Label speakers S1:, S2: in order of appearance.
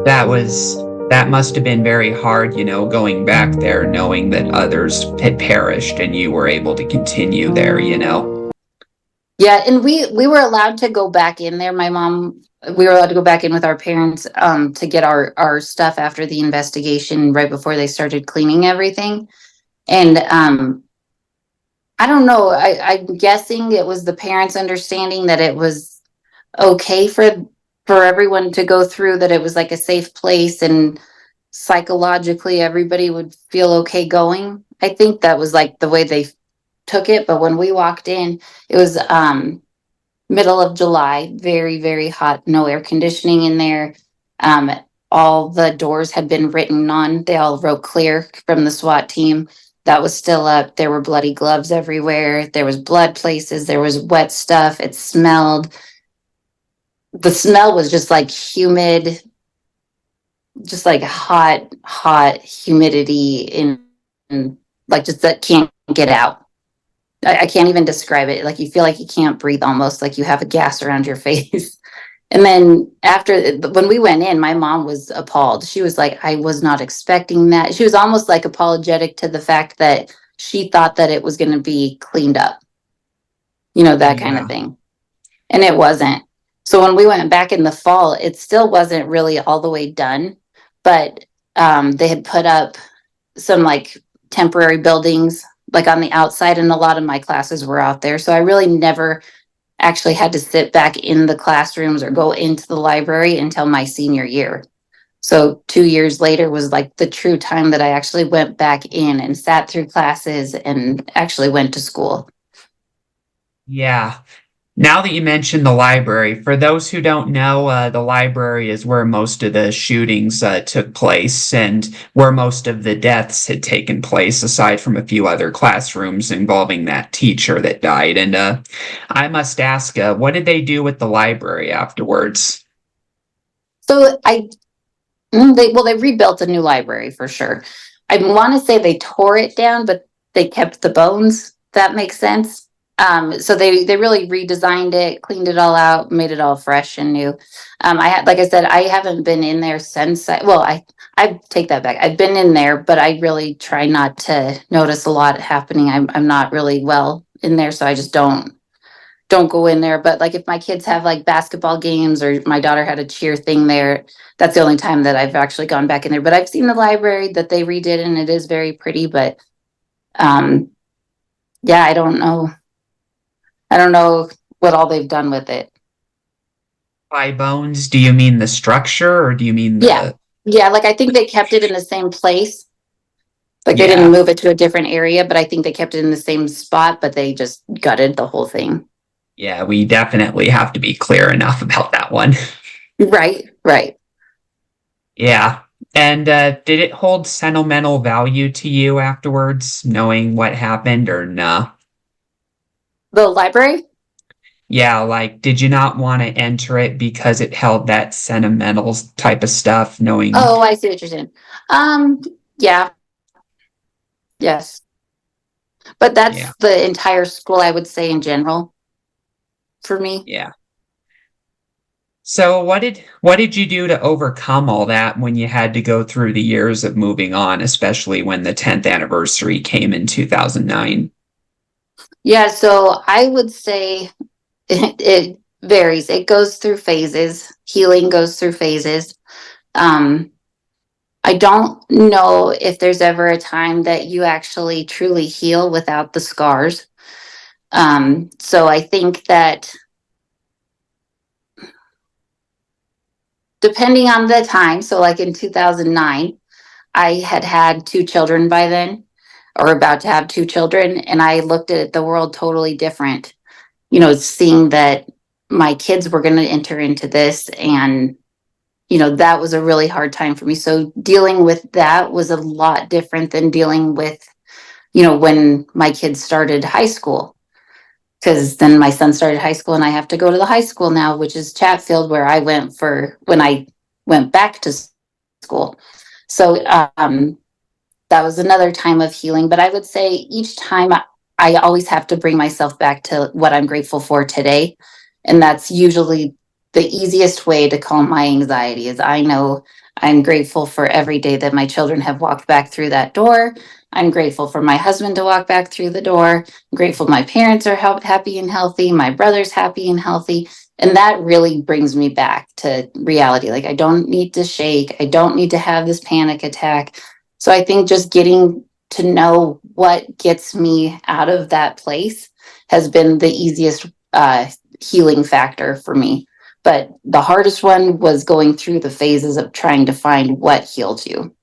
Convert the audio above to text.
S1: That must have been very hard, going back there, knowing that others had perished and you were able to continue there.
S2: Yeah, and we were allowed to go back in there. My mom, we were allowed to go back in with our parents to get our stuff after the investigation, right before they started cleaning everything. And I don't know. I'm guessing it was the parents' understanding that it was okay for everyone to go through, that it was like a safe place and psychologically everybody would feel okay going. I think that was like the way they took it. But when we walked in, it was middle of July, very, very hot, no air conditioning in there. Um, all the doors had been written on, they all wrote clear from the SWAT team. That was still up. There were bloody gloves everywhere. There was blood places. There was wet stuff. It smelled. The smell was just like humid, just like hot humidity in like just that can't get out. I can't even describe it. Like you feel like you can't breathe, almost like you have a gas around your face. And then after, when we went in, my mom was appalled. She was like, I was not expecting that. She was almost like apologetic to the fact that she thought that it was going to be cleaned up, that kind of
S1: Yeah.
S2: thing. And it wasn't. So when we went back in the fall, it still wasn't really all the way done, but they had put up some like temporary buildings like on the outside, and a lot of my classes were out there. So I really never actually had to sit back in the classrooms or go into the library until my senior year. So 2 years later was like the true time that I actually went back in and sat through classes and actually went to school.
S1: Yeah. Now that you mentioned the library, for those who don't know, the library is where most of the shootings took place and where most of the deaths had taken place, aside from a few other classrooms involving that teacher that died. And I must ask, what did they do with the library afterwards?
S2: So they rebuilt a new library for sure. I want to say they tore it down, but they kept the bones. If that makes sense. So they really redesigned it, cleaned it all out, made it all fresh and new. Like I said, I haven't been in there since. I take that back. I've been in there, but I really try not to notice a lot happening. I'm not really well in there, so I just don't go in there. But like if my kids have like basketball games or my daughter had a cheer thing there, that's the only time that I've actually gone back in there. But I've seen the library that they redid and it is very pretty. But um, yeah, I don't know. I don't know what all they've done with it.
S1: By bones, do you mean the structure or do you mean
S2: Yeah.
S1: the...
S2: Yeah. Like I think they kept it in the same place. Like they didn't
S1: Yeah.
S2: move it to a different area, but I think they kept it in the same spot, but they just gutted the whole thing.
S1: Yeah, we definitely have to be clear enough about that one.
S2: Right. Right.
S1: Yeah. And did it hold sentimental value to you afterwards, knowing what happened or no?
S2: The library?
S1: Yeah, like, did you not want to enter it because it held that sentimental type of stuff, knowing...
S2: Oh, I see what you're saying. Um, yeah. Yes. But
S1: Yeah,
S2: that's the entire school, I would say, in general, for me.
S1: yeah. So what did you do to overcome all that when you had to go through the years of moving on, especially when the 10th anniversary came in 2009?
S2: Yeah, so I would say it varies. It goes through phases. Healing goes through phases. Um, I don't know if there's ever a time that you actually truly heal without the scars. So I think that depending on the time, so like in 2009, I had two children by then, or about to have two children, and I looked at the world totally different. Seeing that my kids were going to enter into this, and that was a really hard time for me. So dealing with that was a lot different than dealing with, when my kids started high school. Because then my son started high school and I have to go to the high school now, which is Chatfield, where I went for when I went back to school. So that was another time of healing. But I would say each time I always have to bring myself back to what I'm grateful for today. And that's usually the easiest way to calm my anxiety is I know I'm grateful for every day that my children have walked back through that door. I'm grateful for my husband to walk back through the door. I'm grateful my parents are happy and healthy. My brother's happy and healthy. And that really brings me back to reality. Like, I don't need to shake. I don't need to have this panic attack. So I think just getting to know what gets me out of that place has been the easiest healing factor for me. But the hardest one was going through the phases of trying to find what healed you.